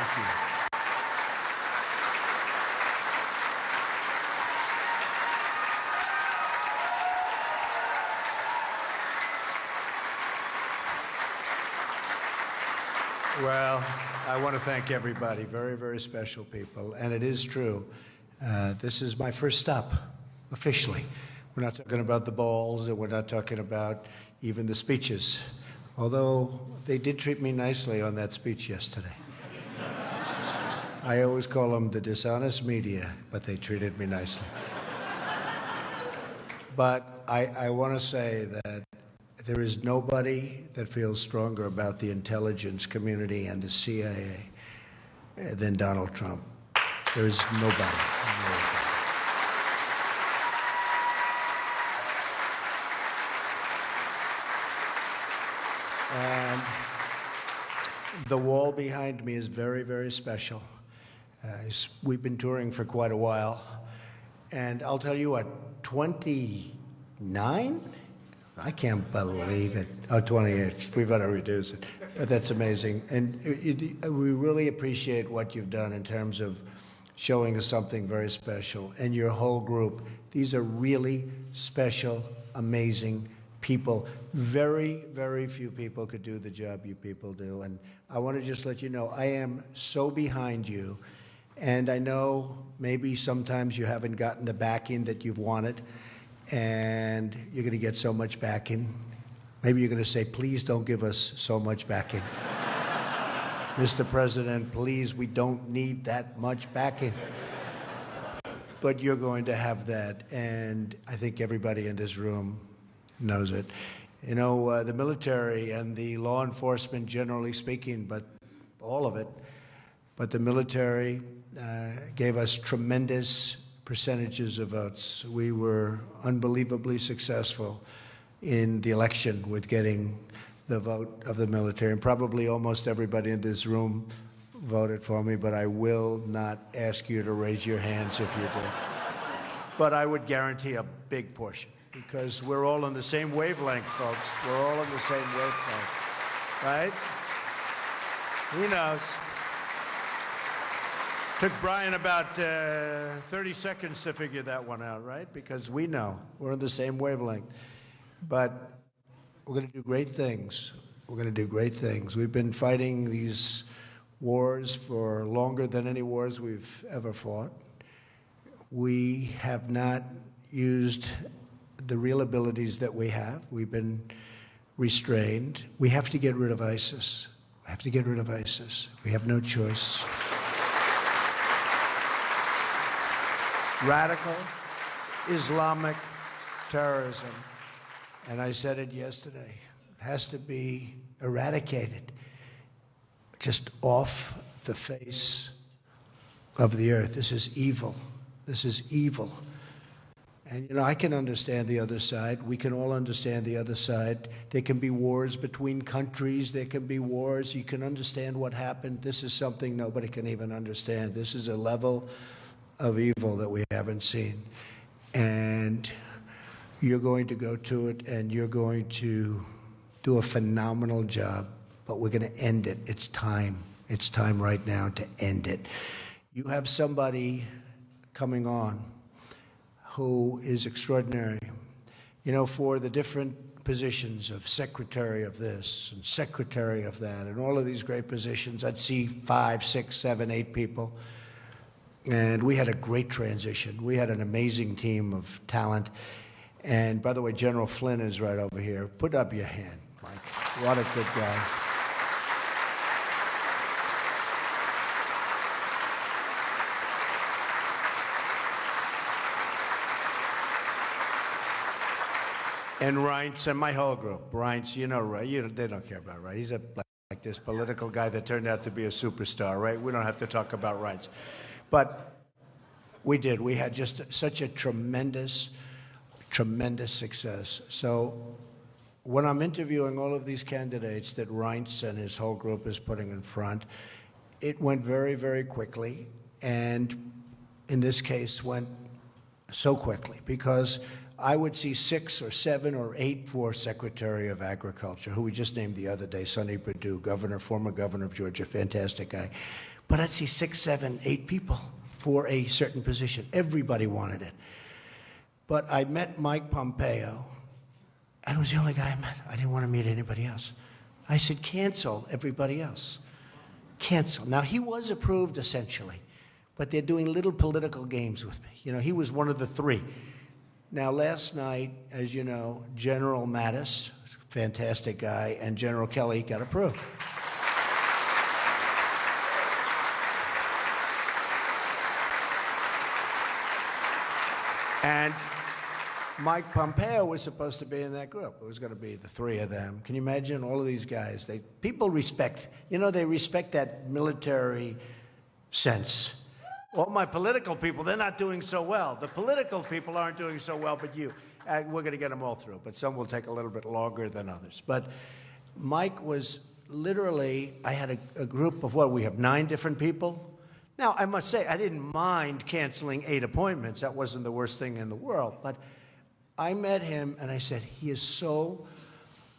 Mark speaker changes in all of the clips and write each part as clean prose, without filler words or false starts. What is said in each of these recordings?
Speaker 1: Thank you. Well, I want to thank everybody, very, very special people. And it is true, this is my first stop, officially. We're not talking about the balls, and we're not talking about even the speeches, although they did treat me nicely on that speech yesterday. I always call them the dishonest media, but they treated me nicely. But I want to say that there is nobody that feels stronger about the intelligence community and the CIA than Donald Trump. There is nobody. And the wall behind me is very, very special. We've been touring for quite a while. And I'll tell you what, 29? I can't believe it. Oh, 28. We better reduce it. But that's amazing. And we really appreciate what you've done in terms of showing us something very special. And your whole group. These are really special, amazing people. Very, very few people could do the job you people do. And I want to just let you know, I am so behind you. And I know maybe sometimes you haven't gotten the backing that you've wanted. And you're going to get so much backing. Maybe you're going to say, please don't give us so much backing. Mr. President, please, we don't need that much backing. But you're going to have that, and I think everybody in this room knows it. You know, the military and the law enforcement, generally speaking, but all of it, but the military gave us tremendous percentages of votes. We were unbelievably successful in the election with getting the vote of the military, and probably almost everybody in this room voted for me, but I will not ask you to raise your hands if you did. But I would guarantee a big portion, because we're all on the same wavelength, folks. We're all on the same wavelength, right? Who knows? Took Brian about 30 seconds to figure that one out, right? Because we know we're on the same wavelength. But we're going to do great things. We're going to do great things. We've been fighting these wars for longer than any wars we've ever fought. We have not used the real abilities that we have. We've been restrained. We have to get rid of ISIS. We have to get rid of ISIS. We have no choice. Radical Islamic terrorism, and I said it yesterday, has to be eradicated, just off the face of the earth. This is evil. This is evil. And, you know, I can understand the other side. We can all understand the other side. There can be wars between countries. There can be wars. You can understand what happened. This is something nobody can even understand. This is a level of evil that we haven't seen. And you're going to go to it, and you're going to do a phenomenal job, but we're going to end it. It's time. It's time right now to end it. You have somebody coming on who is extraordinary. You know, for the different positions of secretary of this and secretary of that and all of these great positions, I'd see 5, 6, 7, 8 people. And we had a great transition. We had an amazing team of talent. And by the way, General Flynn is right over here. Put up your hand, Mike. What a good guy. And Reince and my whole group. Reince, you know, right? They don't care about Reince. He's like this political guy that turned out to be a superstar, right? We don't have to talk about Reince. But we did. We had just such a tremendous, tremendous success. So when I'm interviewing all of these candidates that Reince and his whole group is putting in front, it went very, very quickly. And in this case, went so quickly because I would see 6 or 7 or 8 for Secretary of Agriculture, who we just named the other day, Sonny Perdue, former governor of Georgia, fantastic guy. But I'd see 6, 7, 8 people for a certain position. Everybody wanted it. But I met Mike Pompeo, and it was the only guy I met. I didn't want to meet anybody else. I said, cancel everybody else. Cancel. Now, he was approved essentially, but they're doing little political games with me. You know, he was one of the 3. Now, last night, as you know, General Mattis, fantastic guy, and General Kelly got approved. And Mike Pompeo was supposed to be in that group. It was going to be the 3 of them. Can you imagine all of these guys? People respect, you know, they respect that military sense. All my political people, they're not doing so well. The political people aren't doing so well, but you. We're going to get them all through, but some will take a little bit longer than others. But Mike was literally, I had a group of we have 9 different people. Now, I must say, I didn't mind canceling 8 appointments. That wasn't the worst thing in the world. But I met him, and I said, he is so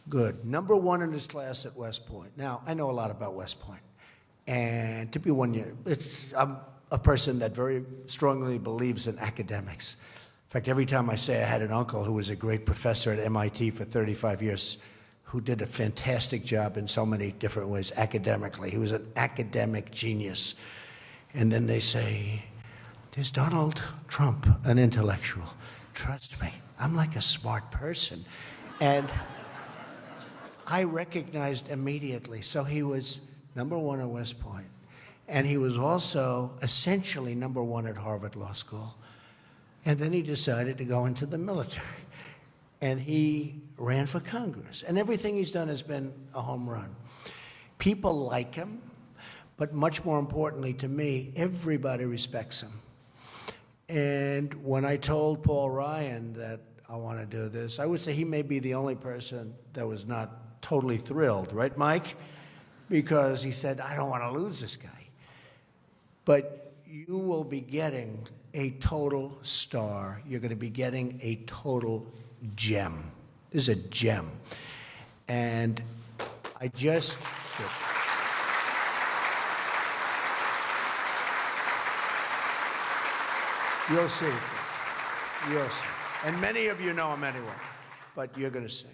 Speaker 1: good. Number 1 in his class at West Point. Now, I know a lot about West Point. And to be 1 year, I'm a person that very strongly believes in academics. In fact, every time I say I had an uncle who was a great professor at MIT for 35 years, who did a fantastic job in so many different ways academically. He was an academic genius. And then they say, there's Donald Trump, an intellectual. Trust me, I'm like a smart person. And I recognized immediately. So he was number 1 at West Point. And he was also essentially number 1 at Harvard Law School. And then he decided to go into the military. And he ran for Congress. And everything he's done has been a home run. People like him, but much more importantly to me, everybody respects him. And when I told Paul Ryan that I want to do this, I would say he may be the only person that was not totally thrilled, right, Mike? Because he said, I don't want to lose this guy. But you will be getting a total star. You're going to be getting a total gem. This is a gem. And I just... You'll see. You'll see. And many of you know him anyway, but you're going to see.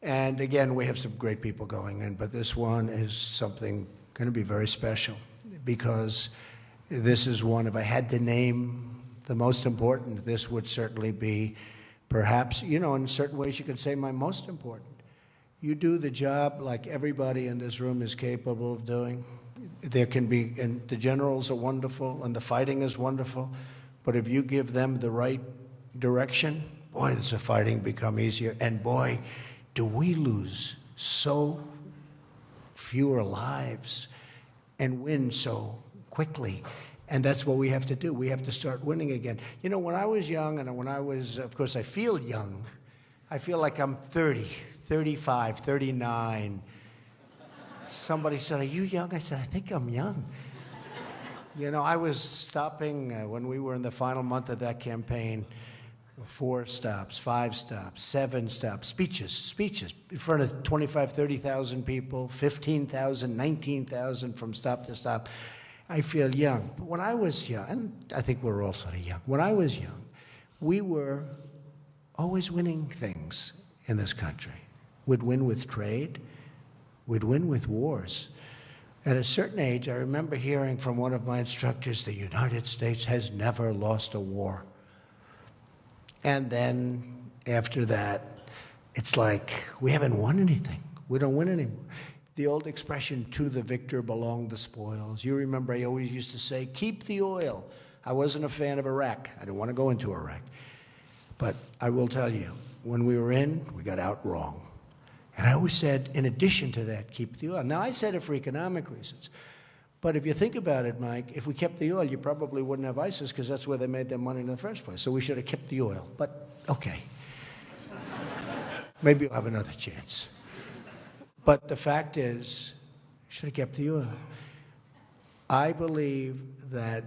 Speaker 1: And again, we have some great people going in, but this one is something going to be very special because this is one, if I had to name the most important, this would certainly be perhaps, you know, in certain ways you could say my most important. You do the job like everybody in this room is capable of doing. There can be, and the generals are wonderful and the fighting is wonderful, but if you give them the right direction, boy, does the fighting become easier. And boy, do we lose so fewer lives and win so quickly. And that's what we have to do. We have to start winning again. You know, when I was young, and when I was, of course, I feel young. I feel like I'm 30, 35, 39. Somebody said, are you young? I said, I think I'm young. You know, I was stopping when we were in the final month of that campaign, 4 stops, 5 stops, 7 stops, speeches in front of 25, 30,000 people, 15,000, 19,000 from stop to stop. I feel young. But when I was young, and I think we're all sort of young, when I was young, we were always winning things in this country. We'd win with trade. We'd win with wars. At a certain age, I remember hearing from one of my instructors, the United States has never lost a war. And then after that, it's like, we haven't won anything. We don't win anymore. The old expression, to the victor belong the spoils. You remember I always used to say, keep the oil. I wasn't a fan of Iraq. I didn't want to go into Iraq. But I will tell you, when we were in, we got out wrong. And I always said, in addition to that, keep the oil. Now, I said it for economic reasons. But if you think about it, Mike, if we kept the oil, you probably wouldn't have ISIS because that's where they made their money in the first place. So we should have kept the oil. But, okay. Maybe you'll have another chance. But the fact is, we should have kept the oil. I believe that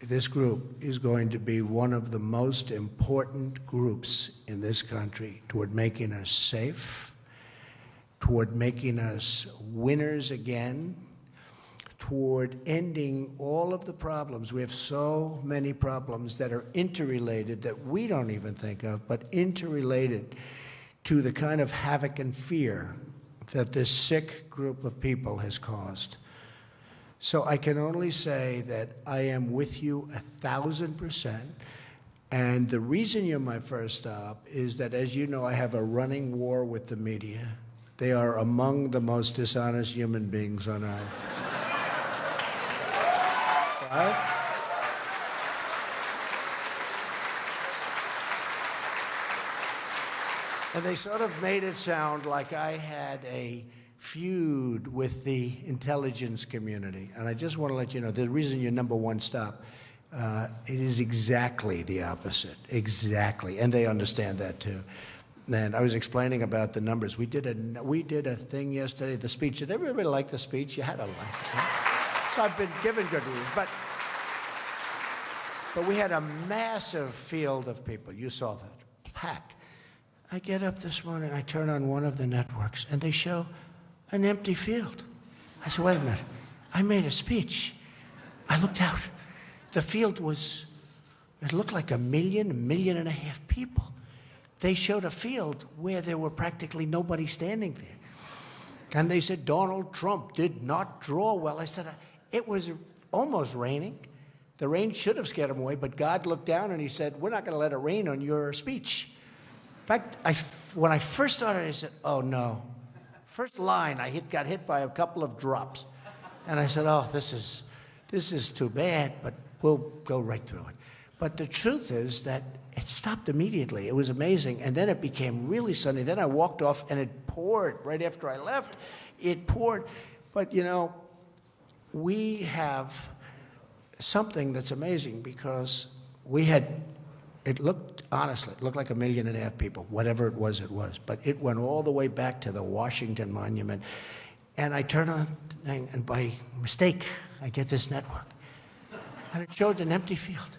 Speaker 1: this group is going to be one of the most important groups in this country toward making us safe, toward making us winners again, toward ending all of the problems. We have so many problems that are interrelated that we don't even think of, but interrelated to the kind of havoc and fear that this sick group of people has caused. So I can only say that I am with you 1,000%. And the reason you're my first stop is that, as you know, I have a running war with the media. They are among the most dishonest human beings on earth. Right? And they sort of made it sound like I had a feud with the intelligence community. And I just want to let you know, the reason you're number one stop, it is exactly the opposite. Exactly. And they understand that too. And I was explaining about the numbers. We did a thing yesterday, the speech. Did everybody like the speech? You had to like it. Right? So I've been given good reviews. But we had a massive field of people. You saw that. Packed. I get up this morning, I turn on one of the networks, and they show an empty field. I said, wait a minute. I made a speech. I looked out. The field it looked like 1.5 million people. They showed a field where there were practically nobody standing there. And they said, Donald Trump did not draw well. I said, it was almost raining. The rain should have scared him away, but God looked down and he said, we're not going to let it rain on your speech. In fact, when I first started, I said, oh no. First line, got hit by a couple of drops. And I said, oh, this is too bad, but we'll go right through it. But the truth is that it stopped immediately. It was amazing. And then it became really sunny. Then I walked off and it poured right after I left. It poured. But you know, we have something that's amazing because it looked like 1.5 million people, whatever it was. But it went all the way back to the Washington Monument. And I turn on the thing, and by mistake, I get this network. And it showed an empty field.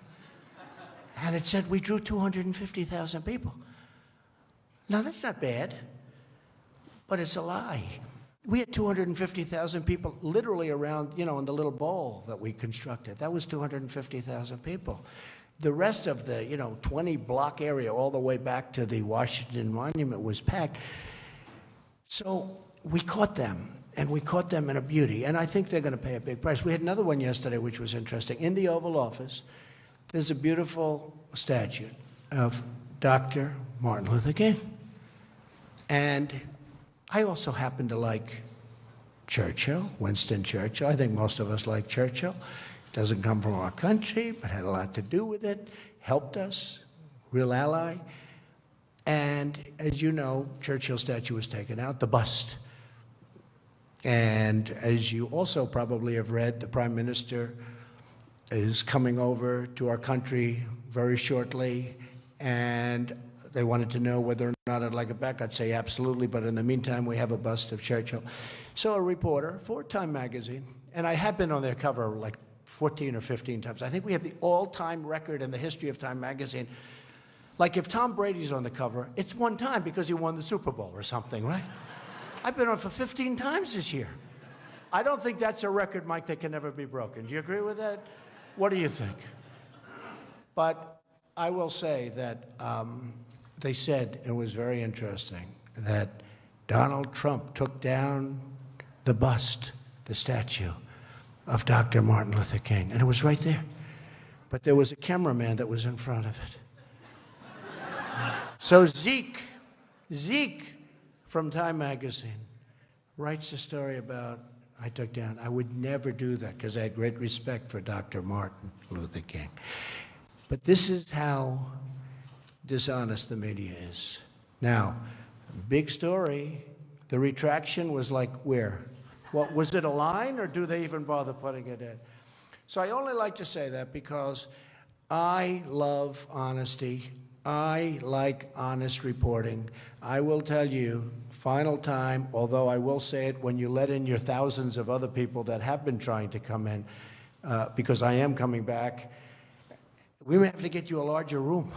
Speaker 1: And it said we drew 250,000 people. Now, that's not bad, but it's a lie. We had 250,000 people literally around, in the little bowl that we constructed. That was 250,000 people. The rest of the, 20-block area all the way back to the Washington Monument was packed. So we caught them, and we caught them in a beauty. And I think they're going to pay a big price. We had another one yesterday, which was interesting. In the Oval Office, there's a beautiful statue of Dr. Martin Luther King. And I also happen to like Churchill, Winston Churchill. I think most of us like Churchill. Doesn't come from our country, but had a lot to do with it, helped us, real ally. And as you know, Churchill's statue was taken out, the bust. And as you also probably have read, the Prime Minister is coming over to our country very shortly, and they wanted to know whether or not I'd like it back. I'd say absolutely, but in the meantime, we have a bust of Churchill. So a reporter for Time magazine, and I have been on their cover like 14 or 15 times. I think we have the all-time record in the history of Time magazine. Like if Tom Brady's on the cover, it's one time because he won the Super Bowl or something, right? I've been on for 15 times this year. I don't think that's a record, Mike, that can never be broken. Do you agree with that? What do you think? But I will say that they said, it was very interesting, that Donald Trump took down the bust, the statue of Dr. Martin Luther King, and it was right there. But there was a cameraman that was in front of it. So Zeke from Time magazine writes a story about I took down. I would never do that because I had great respect for Dr. Martin Luther King. But this is how dishonest the media is. Now, big story, the retraction was like where? What, was it a line, or do they even bother putting it in? So I only like to say that because I love honesty. I like honest reporting. I will tell you, final time, although I will say it when you let in your thousands of other people that have been trying to come in, because I am coming back, we may have to get you a larger room.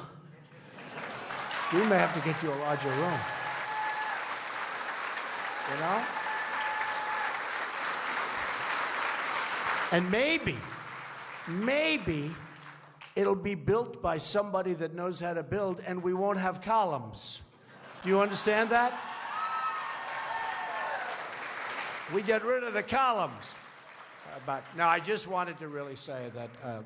Speaker 1: We may have to get you a larger room. You know? And maybe it'll be built by somebody that knows how to build, and we won't have columns. Do you understand that? We get rid of the columns. But no, I just wanted to really say that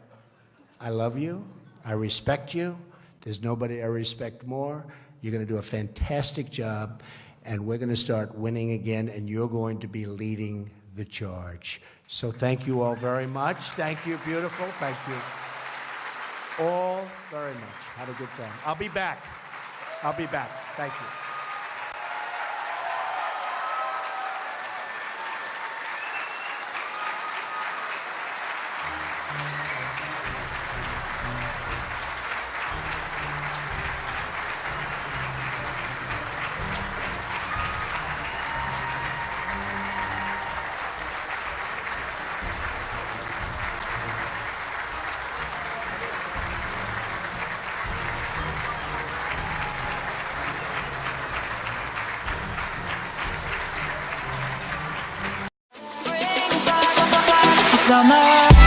Speaker 1: I love you. I respect you. There's nobody I respect more. You're going to do a fantastic job, and we're going to start winning again, and you're going to be leading the charge. So thank you all very much. Thank you, beautiful. Thank you all very much. Had a good time. I'll be back. I'll be back. Thank you.
Speaker 2: Summer